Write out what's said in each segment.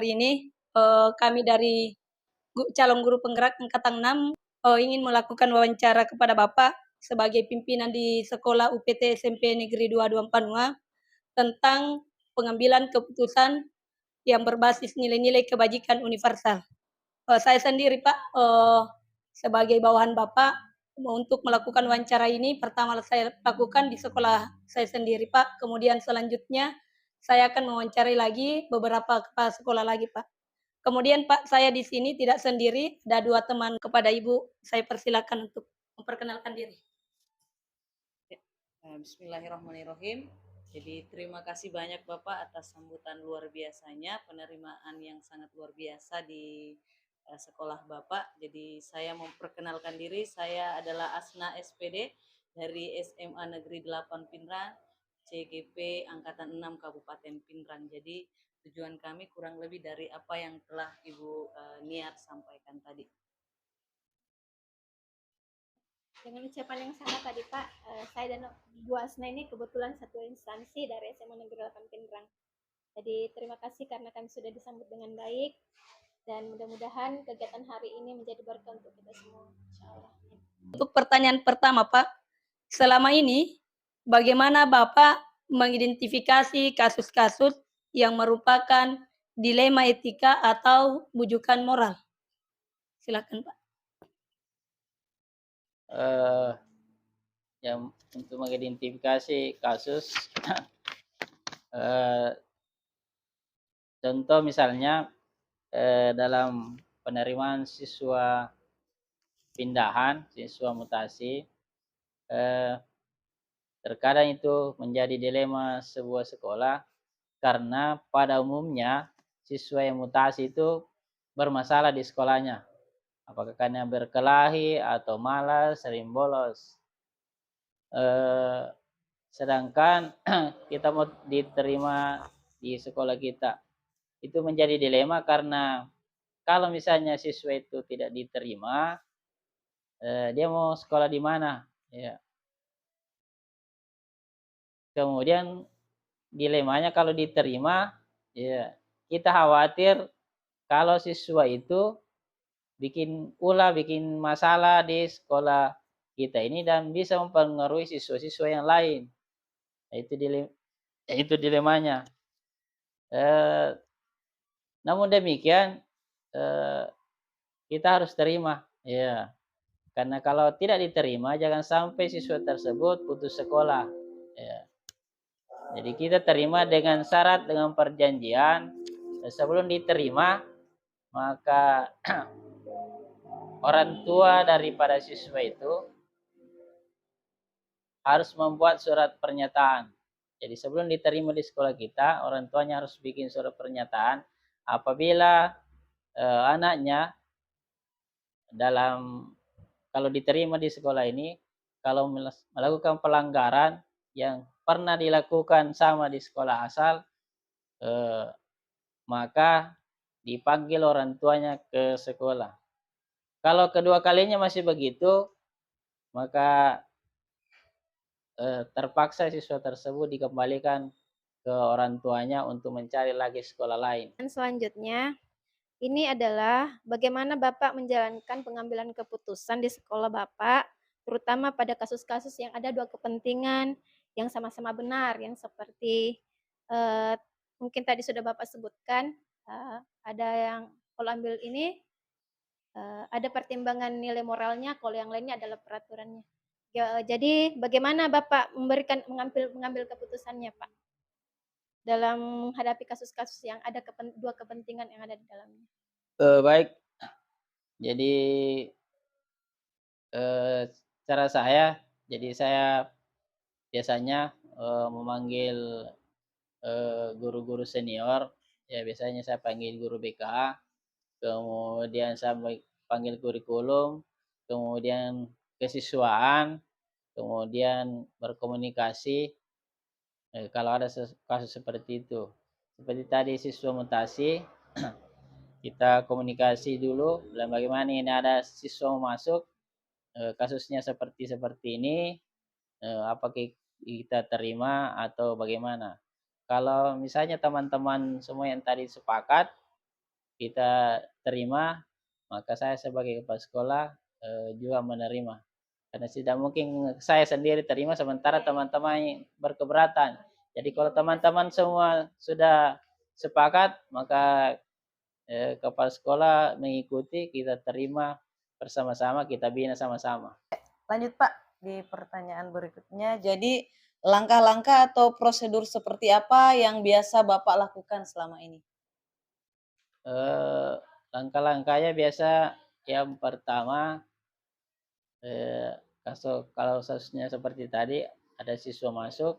hari ini kami dari calon guru penggerak angkatan 6 ingin melakukan wawancara kepada Bapak sebagai pimpinan di Sekolah UPT SMP Negeri 22 Panua tentang pengambilan keputusan yang berbasis nilai-nilai kebajikan universal. Saya sendiri Pak sebagai bawahan Bapak untuk melakukan wawancara ini pertama saya lakukan di sekolah saya sendiri Pak, kemudian selanjutnya saya akan mewawancarai lagi beberapa kepala sekolah lagi Pak. Kemudian Pak, saya di sini tidak sendiri, ada 2 teman kepada Ibu. Saya persilakan untuk memperkenalkan diri. Bismillahirrahmanirrahim. Jadi terima kasih banyak Bapak atas sambutan luar biasanya, penerimaan yang sangat luar biasa di sekolah Bapak. Jadi saya memperkenalkan diri, saya adalah Asna SPD dari SMA Negeri 8 Pinrang, CGP Angkatan 6 Kabupaten Pinrang. Jadi tujuan kami kurang lebih dari apa yang telah Ibu Niar sampaikan tadi. Dengan ucapan yang sama tadi Pak, saya dan Bu Asna ini kebetulan satu instansi dari SMA Negeri 8 Pinrang. Jadi terima kasih karena kami sudah disambut dengan baik dan mudah-mudahan kegiatan hari ini menjadi berkah untuk kita semua. Insyaallah. Untuk pertanyaan pertama Pak, selama ini bagaimana Bapak mengidentifikasi kasus-kasus yang merupakan dilema etika atau bujukan moral? Silakan Pak. Yang untuk mengidentifikasi kasus contoh misalnya dalam penerimaan siswa pindahan, siswa mutasi, terkadang itu menjadi dilema sebuah sekolah karena pada umumnya siswa yang mutasi itu bermasalah di sekolahnya. Apakah karena berkelahi atau malas, sering bolos. Sedangkan kita mau diterima di sekolah kita. Itu menjadi dilema karena kalau misalnya siswa itu tidak diterima, dia mau sekolah di mana? Ya. Kemudian dilemanya kalau diterima, ya kita khawatir kalau siswa itu bikin masalah di sekolah kita ini dan bisa mempengaruhi siswa-siswa yang lain. Itu dilemanya. Namun demikian kita harus terima, ya. Karena kalau tidak diterima, jangan sampai siswa tersebut putus sekolah. Ya. Jadi kita terima dengan syarat, dengan perjanjian. Sebelum diterima, maka orang tua daripada siswa itu harus membuat surat pernyataan. Jadi sebelum diterima di sekolah kita, orang tuanya harus bikin surat pernyataan apabila anaknya kalau diterima di sekolah ini, kalau melakukan pelanggaran yang pernah dilakukan sama di sekolah asal, maka dipanggil orang tuanya ke sekolah. Kalau kedua kalinya masih begitu, maka terpaksa siswa tersebut dikembalikan ke orang tuanya untuk mencari lagi sekolah lain. Dan selanjutnya, ini adalah bagaimana Bapak menjalankan pengambilan keputusan di sekolah Bapak, terutama pada kasus-kasus yang ada 2 kepentingan yang sama-sama benar, yang seperti mungkin tadi sudah Bapak sebutkan, ada yang kalau ambil ini ada pertimbangan nilai moralnya, kalau yang lainnya adalah peraturannya. Jadi bagaimana Bapak mengambil keputusannya Pak dalam menghadapi kasus-kasus yang ada 2 kepentingan yang ada di dalamnya? Baik. Jadi cara saya biasanya memanggil guru-guru senior. Ya biasanya saya panggil guru BK, kemudian saya panggil kurikulum, kemudian kesiswaan, kemudian berkomunikasi. Kalau ada kasus seperti itu, seperti tadi siswa mutasi, kita komunikasi dulu dan bagaimana ini ada siswa masuk, kasusnya seperti ini, apakah kita terima atau bagaimana. Kalau misalnya teman-teman semua yang tadi sepakat, kita terima, maka saya sebagai kepala sekolah juga menerima. Karena tidak mungkin saya sendiri terima sementara teman-teman berkeberatan. Jadi kalau teman-teman semua sudah sepakat, maka kepala sekolah mengikuti, kita terima bersama-sama, kita bina sama-sama. Lanjut Pak, di pertanyaan berikutnya. Jadi langkah-langkah atau prosedur seperti apa yang biasa Bapak lakukan selama ini? Langkah-langkahnya biasa yang pertama, kalau kasusnya seperti tadi, ada siswa masuk,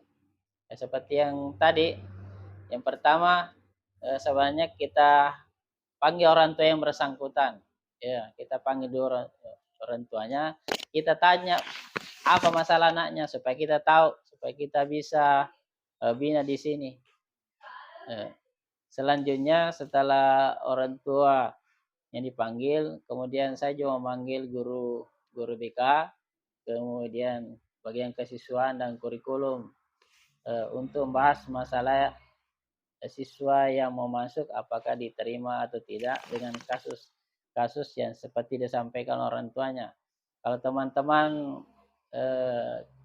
seperti yang tadi, yang pertama sebenarnya kita panggil orang tua yang bersangkutan. Ya, kita panggil dulu orang tuanya, kita tanya apa masalah anaknya supaya kita tahu, supaya kita bisa bina di sini. Selanjutnya setelah orang tua yang dipanggil, kemudian saya juga memanggil guru BK, kemudian bagian kesiswaan dan kurikulum untuk membahas masalah siswa yang mau masuk apakah diterima atau tidak dengan kasus yang seperti disampaikan orang tuanya. Kalau teman-teman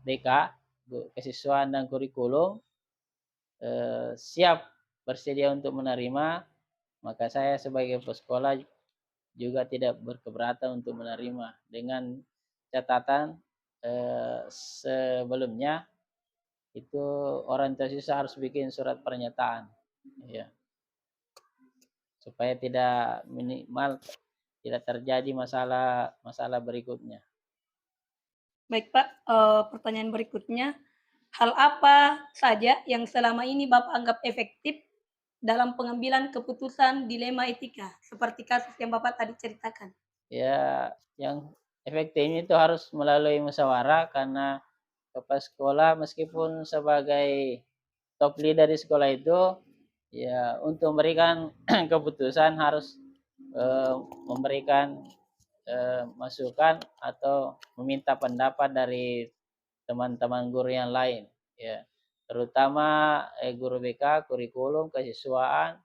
BK, kesiswaan dan kurikulum, siap bersedia untuk menerima, maka saya sebagai pesekolah juga tidak berkeberatan untuk menerima, dengan catatan sebelumnya itu orang tua siswa harus bikin surat pernyataan, ya, supaya tidak minimal tidak terjadi masalah berikutnya. Baik Pak, pertanyaan berikutnya, hal apa saja yang selama ini Bapak anggap efektif dalam pengambilan keputusan dilema etika, seperti kasus yang Bapak tadi ceritakan? Ya, yang efektif itu harus melalui musyawarah, karena kepala sekolah meskipun sebagai top leader di sekolah itu, ya untuk memberikan keputusan harus memberikan masukan atau meminta pendapat dari teman-teman guru yang lain, ya, terutama guru BK, kurikulum, kesiswaan,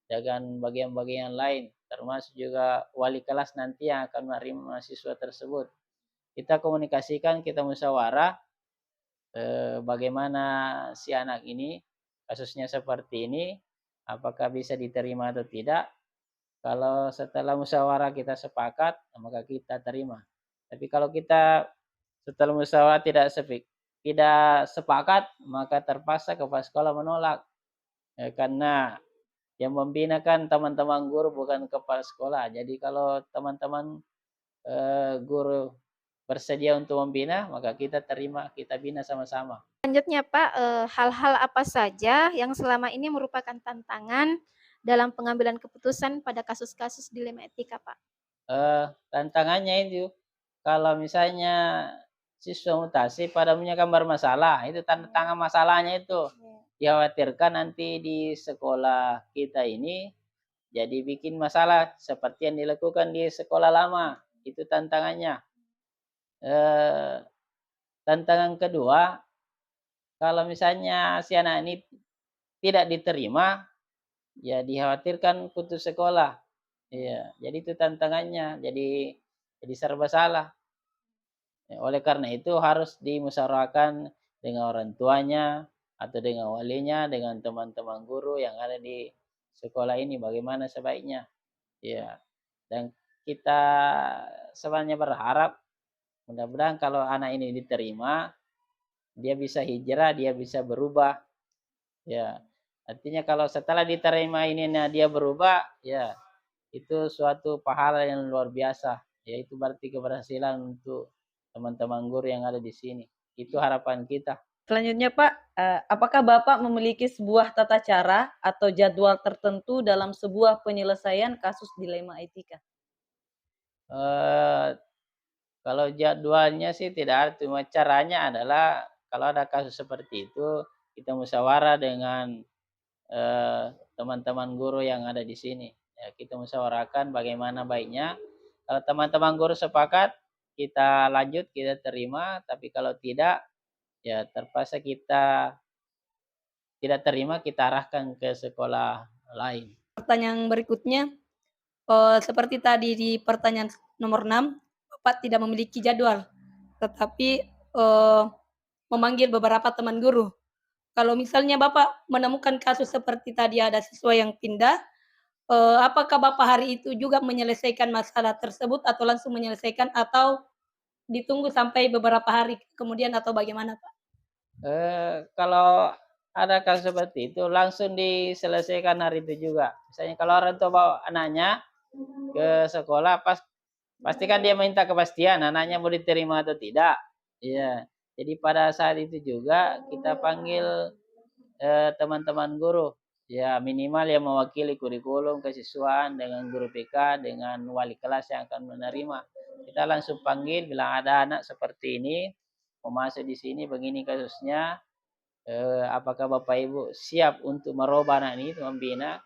dengan bagian-bagian lain, termasuk juga wali kelas nanti yang akan menerima mahasiswa tersebut. Kita komunikasikan, kita musyawarah bagaimana si anak ini, kasusnya seperti ini, apakah bisa diterima atau tidak. Kalau setelah musyawarah kita sepakat, maka kita terima. Tapi kalau kita setelah musyawarah tidak sepakat, maka terpaksa kepala sekolah menolak. Karena yang membina kan teman-teman guru, bukan kepala sekolah. Jadi kalau teman-teman guru bersedia untuk membina, maka kita terima, kita bina sama-sama. Selanjutnya Pak, hal-hal apa saja yang selama ini merupakan tantangan dalam pengambilan keputusan pada kasus-kasus dilema etika Pak? Tantangannya itu, kalau misalnya siswa mutasi pada punya gambar masalah, itu tantangan masalahnya itu. Dikhawatirkan nanti di sekolah kita ini jadi bikin masalah seperti yang dilakukan di sekolah lama. Itu tantangannya. Tantangan kedua, kalau misalnya si anak ini tidak diterima, ya dikhawatirkan putus sekolah. Iya, jadi itu tantangannya. Jadi serba salah. Oleh karena itu harus dimusyawarahkan dengan orang tuanya atau dengan walinya, dengan teman-teman guru yang ada di sekolah ini, bagaimana sebaiknya. Ya, dan kita sebenarnya berharap mudah-mudahan kalau anak ini diterima, dia bisa hijrah, dia bisa berubah. Ya, artinya kalau setelah diterima ini dia berubah, ya itu suatu pahala yang luar biasa. Ya, itu berarti keberhasilan untuk teman-teman guru yang ada di sini. Itu harapan kita. Selanjutnya Pak, apakah Bapak memiliki sebuah tata cara atau jadwal tertentu dalam sebuah penyelesaian kasus dilema etika? Kalau jadwalnya sih tidak ada, cuma caranya adalah kalau ada kasus seperti itu, kita musyawarah dengan teman-teman guru yang ada di sini. Ya, kita musyawarahkan bagaimana baiknya. Kalau teman-teman guru sepakat, kita lanjut, kita terima. Tapi kalau tidak, ya terpaksa kita tidak terima, kita arahkan ke sekolah lain. Pertanyaan berikutnya, seperti tadi di pertanyaan nomor 6, Bapak tidak memiliki jadwal, tetapi memanggil beberapa teman guru. Kalau misalnya Bapak menemukan kasus seperti tadi ada siswa yang pindah, apakah Bapak hari itu juga menyelesaikan masalah tersebut atau langsung menyelesaikan atau ditunggu sampai beberapa hari kemudian atau bagaimana, Pak? Kalau ada kasus seperti itu langsung diselesaikan hari itu juga. Misalnya kalau orang tua bawa anaknya ke sekolah, pastikan dia minta kepastian anaknya mau diterima atau tidak. Iya. Jadi pada saat itu juga kita panggil teman-teman guru. Ya minimal yang mewakili kurikulum kesiswaan dengan guru PK dengan wali kelas yang akan menerima. Kita langsung panggil bilang ada anak seperti ini mau masuk di sini begini kasusnya. Apakah Bapak Ibu siap untuk merubah anak ini, membina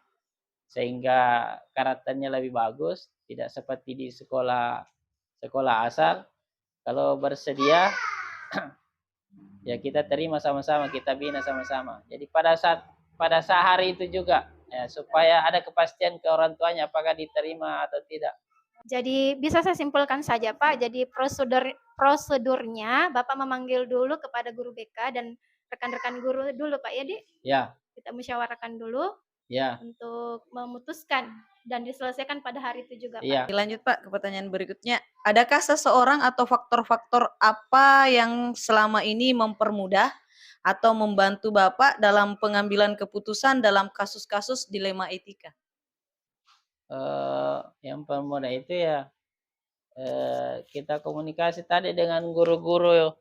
sehingga karakternya lebih bagus, tidak seperti di sekolah asal. Kalau bersedia, ya kita terima sama-sama, kita bina sama-sama. Jadi pada saat hari itu juga, ya, supaya ada kepastian ke orang tuanya apakah diterima atau tidak. Jadi bisa saya simpulkan saja Pak, jadi prosedurnya Bapak memanggil dulu kepada guru BK dan rekan-rekan guru dulu Pak ya, Dik? Ya, Kita musyawarahkan dulu ya, untuk memutuskan dan diselesaikan pada hari itu juga Pak. iya. Lanjut Pak ke pertanyaan berikutnya. Adakah seseorang atau faktor-faktor apa yang selama ini mempermudah atau membantu Bapak dalam pengambilan keputusan dalam kasus-kasus dilema etika? Yang permudah itu ya kita komunikasi tadi dengan guru-guru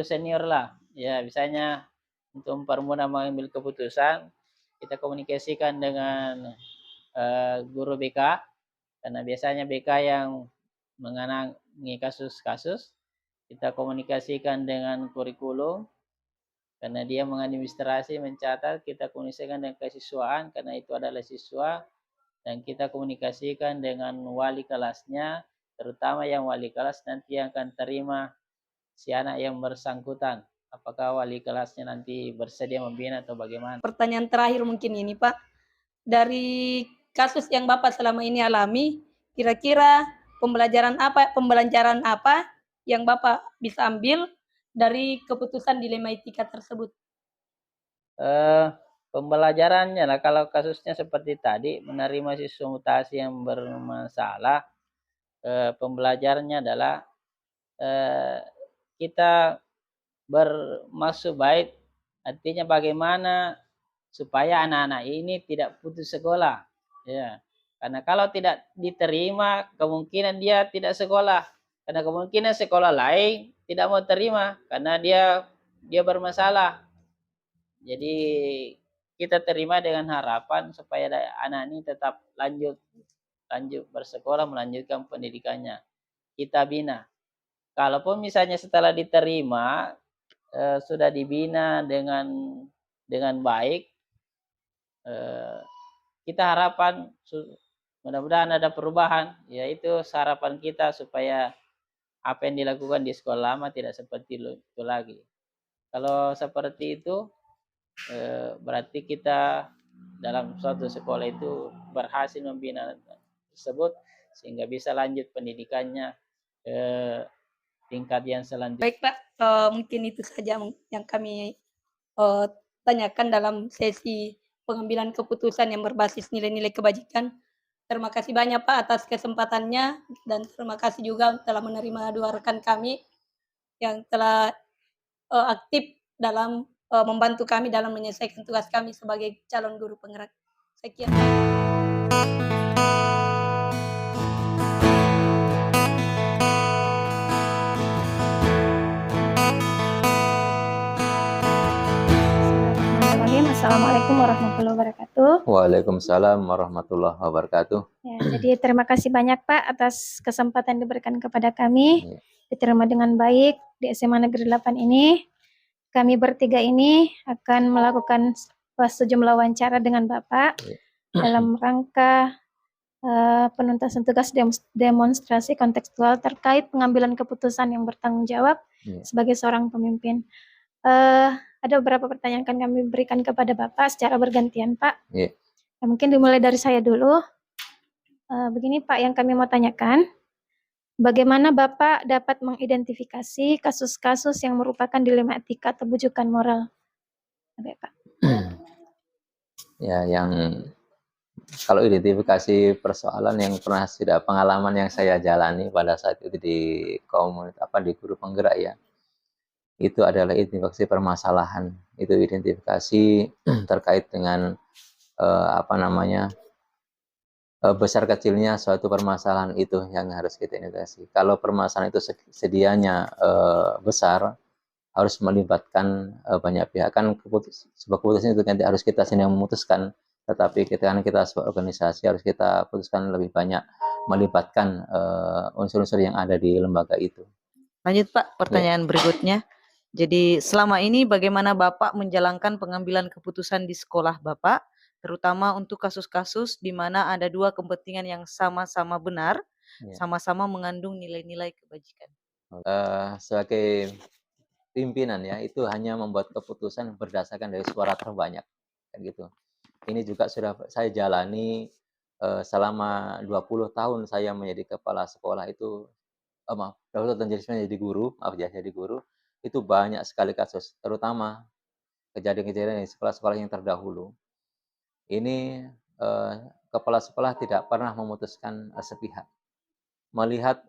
senior lah. Ya, misalnya untuk mempermudah mengambil keputusan, kita komunikasikan dengan guru BK, karena biasanya BK yang menangani kasus-kasus. Kita komunikasikan dengan kurikulum, karena dia mengadministrasi, mencatat. Kita komunikasikan dengan kesiswaan, karena itu adalah siswa. Dan kita komunikasikan dengan wali kelasnya, terutama yang wali kelas nanti yang akan terima si anak yang bersangkutan. Apakah wali kelasnya nanti bersedia membina atau bagaimana? Pertanyaan terakhir mungkin ini, Pak. Dari kasus yang Bapak selama ini alami, kira-kira pembelajaran apa yang Bapak bisa ambil dari keputusan dilema etika tersebut? Pembelajarannya lah, kalau kasusnya seperti tadi menerima siswa mutasi yang bermasalah, pembelajarannya adalah kita bermaksud baik, artinya bagaimana supaya anak-anak ini tidak putus sekolah, ya. Karena kalau tidak diterima, kemungkinan dia tidak sekolah, karena kemungkinan sekolah lain tidak mau terima karena dia bermasalah. Jadi kita terima dengan harapan supaya anak ini tetap lanjut bersekolah, melanjutkan pendidikannya. Kita bina. Kalaupun misalnya setelah diterima sudah dibina dengan baik, kita harapan mudah-mudahan ada perubahan. Yaitu harapan kita supaya apa yang dilakukan di sekolah lama tidak seperti itu lagi. Kalau seperti itu berarti kita dalam suatu sekolah itu berhasil membina tersebut sehingga bisa lanjut pendidikannya ke tingkat yang selanjutnya. Baik Pak, mungkin itu saja yang kami tanyakan dalam sesi pengambilan keputusan yang berbasis nilai-nilai kebajikan. Terima kasih banyak Pak atas kesempatannya dan terima kasih juga telah menerima dua rekan kami yang telah aktif dalam membantu kami dalam menyelesaikan tugas kami sebagai calon guru penggerak. Sekian. Assalamualaikum warahmatullahi wabarakatuh. Waalaikumsalam warahmatullahi wabarakatuh. Ya, jadi terima kasih banyak Pak atas kesempatan diberikan kepada kami. Ya. Diterima dengan baik di SMA Negeri 8 ini. Kami bertiga ini akan melakukan sejumlah wawancara dengan Bapak dalam rangka penuntasan tugas demonstrasi kontekstual terkait pengambilan keputusan yang bertanggung jawab sebagai seorang pemimpin. Ada beberapa pertanyaan yang kami berikan kepada Bapak secara bergantian, Pak. Yeah. Nah, mungkin dimulai dari saya dulu. Begini Pak, yang kami mau tanyakan, bagaimana Bapak dapat mengidentifikasi kasus-kasus yang merupakan dilema etika atau bujukan moral? Ada ya, Pak? Ya, yang kalau identifikasi persoalan yang pernah sudah pengalaman yang saya jalani pada saat itu di komunitas di guru penggerak ya, itu adalah identifikasi permasalahan, itu identifikasi terkait dengan apa namanya besar kecilnya suatu permasalahan itu yang harus kita identifikasi. Kalau permasalahan itu sedianya besar, harus melibatkan banyak pihak. Kan sebuah keputusan itu nanti harus kita sendiri yang memutuskan, tetapi kita sebuah organisasi harus kita putuskan lebih banyak melibatkan unsur-unsur yang ada di lembaga itu. Lanjut Pak, pertanyaan berikutnya. Jadi selama ini bagaimana Bapak menjalankan pengambilan keputusan di sekolah Bapak, terutama untuk kasus-kasus di mana ada dua kepentingan yang sama-sama benar, sama-sama mengandung nilai-nilai kebajikan. Sebagai pimpinan ya, itu hanya membuat keputusan berdasarkan dari suara terbanyak, kan gitu. Ini juga sudah saya jalani selama 20 tahun saya menjadi kepala sekolah itu, maaf, 20 tahun jadi guru, jadi guru, itu banyak sekali kasus, terutama kejadian-kejadian di sekolah-sekolah yang terdahulu. Ini kepala sekolah tidak pernah memutuskan sepihak. Melihat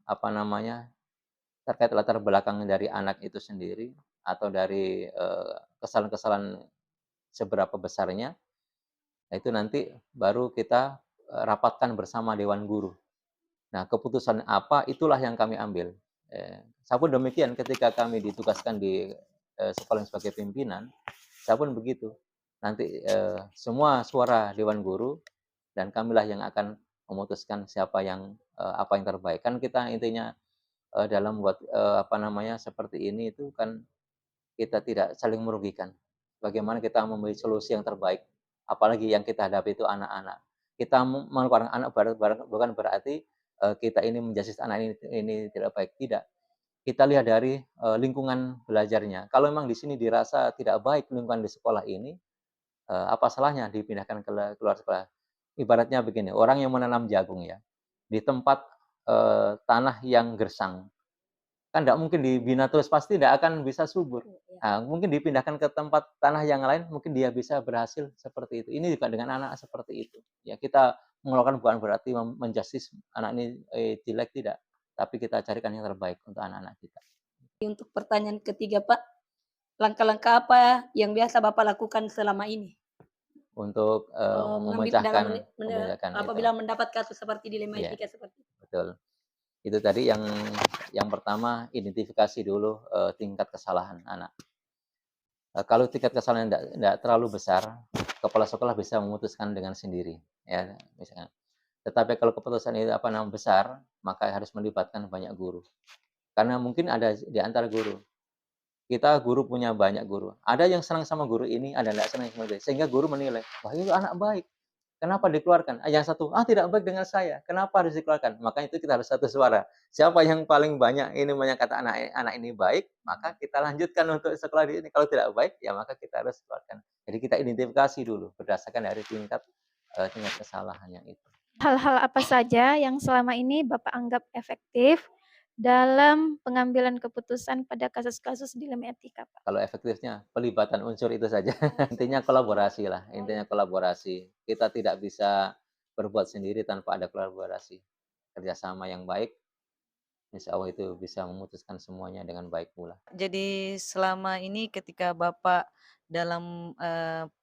apa namanya terkait latar belakang dari anak itu sendiri atau dari kesalahan-kesalahan seberapa besarnya, itu nanti baru kita rapatkan bersama Dewan Guru. Nah, keputusan apa itulah yang kami ambil. Saya pun demikian ketika kami ditugaskan di sekolah sebagai pimpinan, saya pun begitu. Nanti semua suara Dewan Guru dan kamilah yang akan memutuskan siapa yang apa yang terbaik. Kan kita intinya dalam buat apa namanya seperti ini itu kan kita tidak saling merugikan. Bagaimana kita memberi solusi yang terbaik, apalagi yang kita hadapi itu anak-anak. Kita mengeluarkan anak bukan berarti kita ini menjudge anak ini tidak baik, tidak. Kita lihat dari lingkungan belajarnya. Kalau memang di sini dirasa tidak baik lingkungan di sekolah ini, apa salahnya dipindahkan ke luar sekolah? Ibaratnya begini, orang yang menanam jagung ya, di tempat tanah yang gersang, kan tidak mungkin dibina terus, pasti tidak akan bisa subur. Nah, mungkin dipindahkan ke tempat tanah yang lain, mungkin dia bisa berhasil seperti itu. Ini juga dengan anak seperti itu. Ya, kita mengeluarkan bukan berarti menjustis anak ini jelek, tidak. Tapi kita carikan yang terbaik untuk anak-anak kita. Untuk pertanyaan ketiga Pak, langkah-langkah apa yang biasa Bapak lakukan selama ini? Untuk memecahkan memecahkan apabila mendapat kasus seperti dilema Iya, etika seperti itu. betul. Itu tadi yang pertama, identifikasi dulu tingkat kesalahan anak. Kalau tingkat kesalahan tidak terlalu besar, kepala sekolah bisa memutuskan dengan sendiri, ya misalnya. Tetapi kalau keputusan itu besar, maka harus melibatkan banyak guru. Karena mungkin ada di antara guru, kita guru punya banyak guru. Ada yang senang sama guru ini, ada yang tidak senang sama guru. Sehingga guru menilai, wah itu anak baik. Kenapa dikeluarkan? Yang satu, tidak baik dengan saya. Kenapa harus dikeluarkan? Makanya itu kita harus satu suara. Siapa yang paling banyak ini menyatakan anak ini baik, maka kita lanjutkan untuk sekolah di ini. Kalau tidak baik, ya maka kita harus keluarkan. Jadi kita identifikasi dulu berdasarkan dari tingkat kesalahannya itu. Hal-hal apa saja yang selama ini Bapak anggap efektif dalam pengambilan keputusan pada kasus-kasus dilema etika, Pak? Kalau efektifnya pelibatan unsur itu saja. Intinya kolaborasi lah, intinya kolaborasi. Kita tidak bisa berbuat sendiri tanpa ada kolaborasi. Kerjasama yang baik, insya Allah itu bisa memutuskan semuanya dengan baik pula. Jadi selama ini ketika Bapak dalam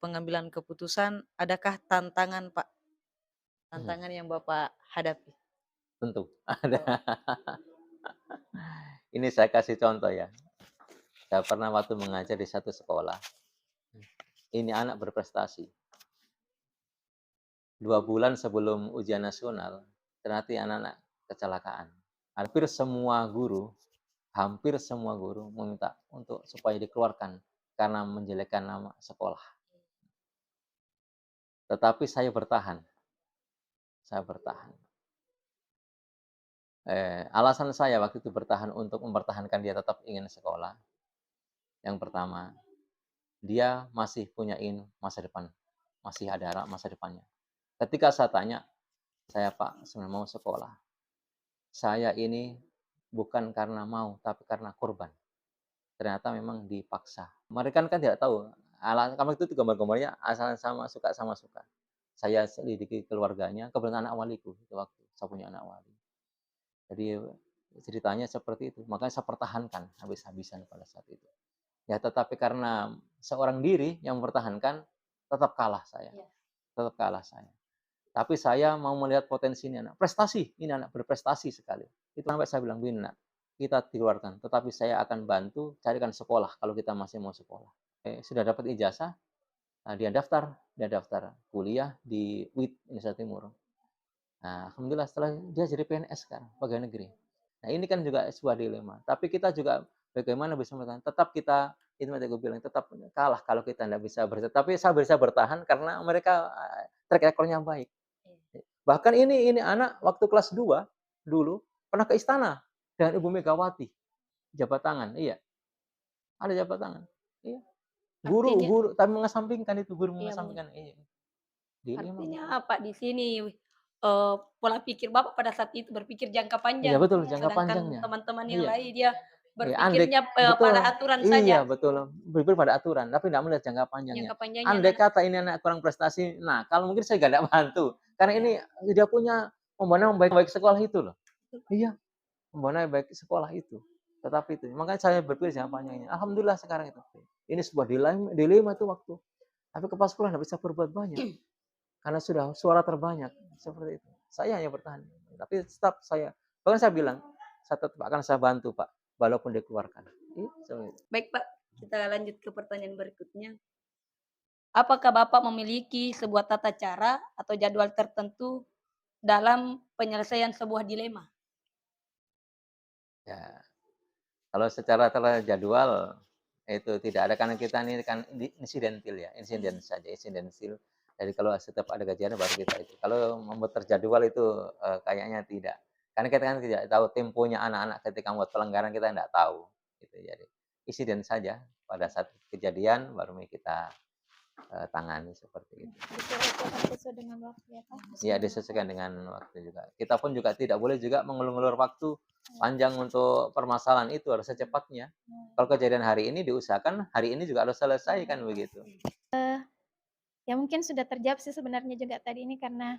pengambilan keputusan, adakah tantangan Pak? Tantangan yang Bapak hadapi? Tentu ada. Ini saya kasih contoh ya. Saya pernah waktu mengajar di satu sekolah. Ini anak berprestasi. 2 bulan sebelum ujian nasional, ternyata anak-anak kecelakaan. Hampir semua guru meminta untuk supaya dikeluarkan karena menjelekkan nama sekolah. Tetapi saya bertahan. Alasan saya waktu itu bertahan untuk mempertahankan dia tetap ingin sekolah. Yang pertama, dia masih punya masa depan, masih ada masa depannya. Ketika saya tanya, Saya Pak sebenarnya mau sekolah. Saya ini bukan karena mau, tapi karena korban. Ternyata memang dipaksa. Mereka kan tidak tahu. Kami itu gambar-gambarnya asal sama suka. Saya selidiki keluarganya, kebetulan anak waliku itu waktu saya punya anak wali. Jadi ceritanya seperti itu. Makanya saya pertahankan habis-habisan pada saat itu. Ya, tetapi karena seorang diri yang mempertahankan, tetap kalah saya. Tetap kalah saya. Tapi saya mau melihat potensi ini anak. Prestasi, ini anak berprestasi sekali. Itu sampai saya bilang, "Bin, nak, kita dikeluarkan, tetapi saya akan bantu carikan sekolah kalau kita masih mau sekolah." Sudah dapat ijazah, nah, dia daftar kuliah di UIT Indonesia Timur. Nah, alhamdulillah setelah dia jadi PNS sekarang, pegawai negeri. Nah, ini kan juga sebuah dilema. Tapi kita juga bagaimana bisa bertahan? Tetap kita, itu tadi gue bilang, tetap kalah kalau kita tidak bisa bertahan. Tapi saya bisa bertahan karena mereka track record-nya baik. Bahkan ini anak waktu kelas 2 dulu pernah ke istana dengan Ibu Megawati. Jabat tangan, iya. Ada jabat tangan. Iya. Guru, tapi mengesampingkan itu, guru Iya, mengesampingkan. Iya. artinya apa di sini, pola pikir Bapak pada saat itu berpikir jangka Iya panjang, betul, jangka sedangkan panjangnya. teman-teman yang Iya. lain dia Iya, andai berpikirnya, betul. pada aturan Iya, saja. betul. Berpikir pada aturan, tapi tidak melihat jangka panjangnya. Jangka panjangnya Andai anak kata ini anak kurang prestasi, nah kalau mungkin saya nggak bantu. Karena ini dia punya pembinaan baik sekolah itu loh. Iya, pembinaan baik sekolah itu. Tetapi itu, makanya saya berpikir jangka panjangnya. Alhamdulillah sekarang itu. Ini sebuah dilema itu waktu. Tapi kepala sekolah nggak bisa berbuat banyak. Karena sudah suara terbanyak. Seperti itu. Saya hanya bertahan. Tapi tetap saya, bahkan saya bilang, saya tetap akan saya bantu Pak, walaupun dikeluarkan. Baik Pak, kita lanjut ke pertanyaan berikutnya. Apakah Bapak memiliki sebuah tata cara atau jadwal tertentu dalam penyelesaian sebuah dilema? Ya, kalau secara jadwal itu tidak ada, karena kita ini kan insidentil ya, insidentil. Jadi kalau setiap ada kejadian baru kita itu. Kalau membuat terjadwal itu kayaknya tidak. Karena kita kan tidak tahu temponya anak-anak ketika membuat pelanggaran, kita tidak tahu. Gitu. Jadi insiden saja pada saat kejadian baru kita tangani seperti itu. Sesuai dengan waktu ya Pak? Iya, disesuaikan dengan waktu juga. Kita pun juga tidak boleh juga mengulur-ulur waktu panjang untuk permasalahan itu, harus secepatnya. Kalau kejadian hari ini diusahakan hari ini juga harus selesai kan begitu. Ya mungkin sudah terjawab sih sebenarnya juga tadi ini, karena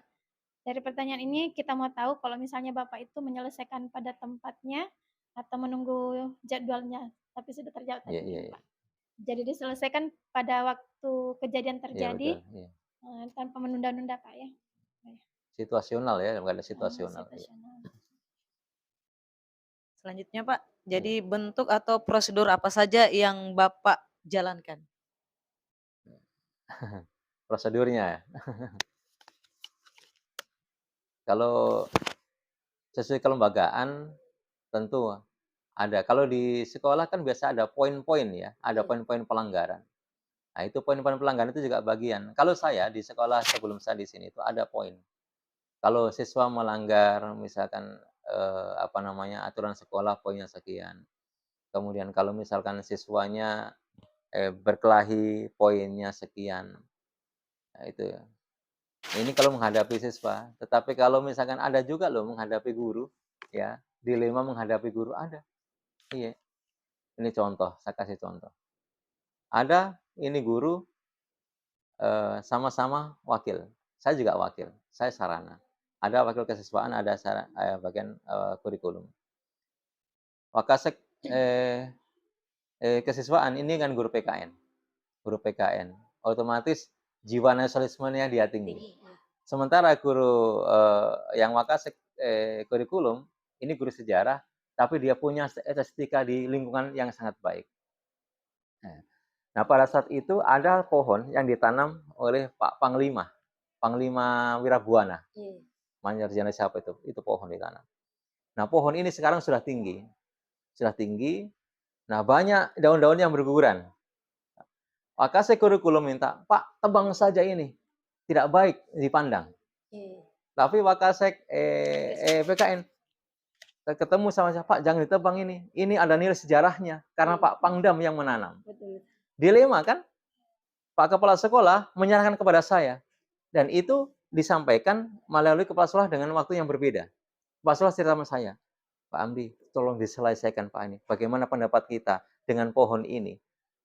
dari pertanyaan ini kita mau tahu kalau misalnya Bapak itu menyelesaikan pada tempatnya atau menunggu jadwalnya. Tapi sudah terjawab tadi Iya. Pak. Jadi diselesaikan pada waktu kejadian Iya, terjadi, betul. Iya. tanpa menunda-nunda Pak ya. Situasional ya, bukan situasional. Situasional. Selanjutnya Pak, jadi bentuk atau prosedur apa saja yang Bapak jalankan? Prosedurnya ya. Kalau sesuai kelembagaan tentu ada. Kalau di sekolah kan biasa ada poin-poin ya, ada poin-poin pelanggaran. Nah, itu poin-poin pelanggaran itu juga bagian. Kalau saya di sekolah sebelum saya di sini itu ada poin. Kalau siswa melanggar misalkan aturan sekolah poinnya sekian. Kemudian kalau misalkan siswanya berkelahi poinnya sekian. Nah, itu ya. Ini kalau menghadapi siswa, tetapi kalau misalkan ada juga loh menghadapi guru, ya, dilema menghadapi guru ada. Iya. Ini contoh, saya kasih contoh. Ada ini guru sama-sama wakil. Saya juga wakil, saya sarana. Ada wakil kesiswaan, ada bagian kurikulum. Wakasek kesiswaan ini kan guru PKN. Guru PKN. Otomatis jiwa nasionalismenya dia tinggi. Sementara guru yang wakasek kurikulum, ini guru sejarah, tapi dia punya estetika di lingkungan yang sangat baik. Nah, pada saat itu ada pohon yang ditanam oleh Pak Panglima, Panglima Wirabuana. Manjarjana siapa itu pohon ditanam. Nah, pohon ini sekarang sudah tinggi. Nah, banyak daun-daun yang berguguran. Wakasek kurikulum minta, Pak, tebang saja ini. Tidak baik dipandang. Tapi Wakasek PKN ketemu sama siapa, Pak, jangan ditebang ini. Ini ada nilai sejarahnya karena Pak Pangdam yang menanam. Dilema kan? Pak Kepala Sekolah menyerahkan kepada saya. Dan itu disampaikan melalui kepala sekolah dengan waktu yang berbeda. Kepala sekolah cerita sama saya, Pak Amdi, tolong diselesaikan Pak ini. Bagaimana pendapat kita dengan pohon ini?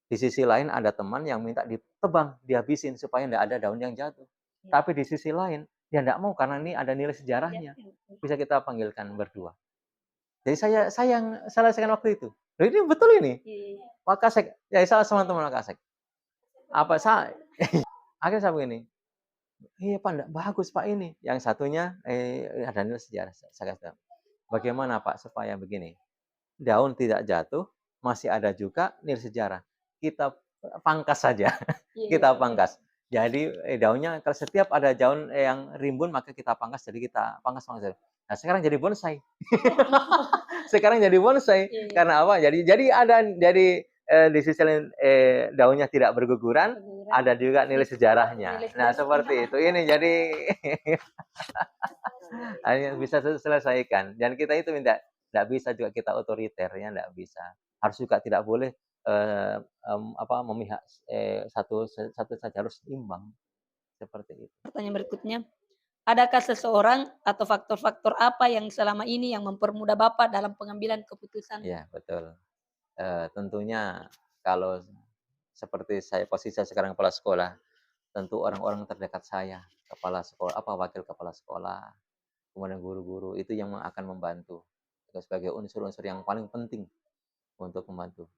Di sisi lain ada teman yang minta ditebang, dihabisin supaya tidak ada daun yang jatuh. Ya. Tapi di sisi lain dia tidak mau karena ini ada nilai sejarahnya. Bisa kita panggilkan berdua. Jadi saya yang selesaikan waktu itu. Loh, ini betul ini. Iya. Pak Kasek, ya saya sama teman Pak Kasek. Apa saya? Akhirnya saya begini. Iya Pak, bagus Pak ini. Yang satunya ada nilai sejarah. Saya kata, bagaimana Pak supaya begini? Daun tidak jatuh, masih ada juga nilai sejarah. Kita pangkas saja. Kita pangkas. Jadi daunnya kalau setiap ada daun yang rimbun maka kita pangkas. Jadi kita pangkas. Nah sekarang jadi bonsai. Sekarang jadi bonsai. Karena apa? Jadi ada di sisi lain daunnya tidak berguguran, ada juga nilai sejarahnya. Nah seperti itu. Ini jadi hanya bisa selesaikan. Dan kita itu tidak bisa juga kita otoriter, ya tidak bisa. Harus juga tidak boleh memihak satu saja, harus imbang seperti itu. Pertanyaan berikutnya, adakah seseorang atau faktor-faktor apa yang selama ini yang mempermudah Bapak dalam pengambilan keputusan? Ya betul. Tentunya kalau seperti posisi saya sekarang kepala sekolah, tentu orang-orang terdekat saya, kepala sekolah, wakil kepala sekolah, kemudian guru-guru itu yang akan membantu sebagai unsur-unsur yang paling penting untuk membantu.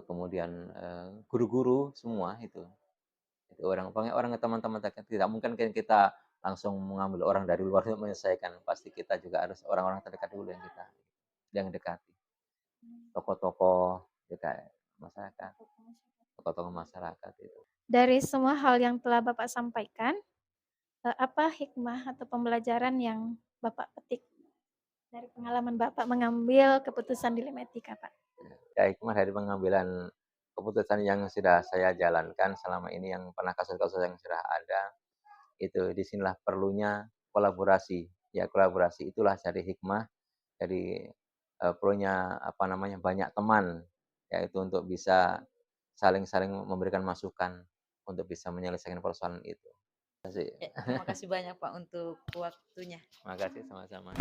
Kemudian guru-guru semua itu orang teman-teman tidak mungkin kita langsung mengambil orang dari luar untuk menyelesaikan. Pasti kita juga harus orang-orang terdekat dulu yang dekati. Tokoh-tokoh dekat masyarakat, tokoh-tokoh masyarakat itu. Dari semua hal yang telah Bapak sampaikan, apa hikmah atau pembelajaran yang Bapak petik dari pengalaman Bapak mengambil keputusan di Limetika, Pak? Ya, hikmah dari pengambilan keputusan yang sudah saya jalankan selama ini, yang pernah kasus-kasus yang sudah ada, itu disinilah perlunya kolaborasi. Ya kolaborasi itulah jadi hikmah, jadi perlunya banyak teman, yaitu untuk bisa saling-saling memberikan masukan untuk bisa menyelesaikan persoalan itu. Terima kasih banyak Pak untuk waktunya. Terima kasih sama-sama.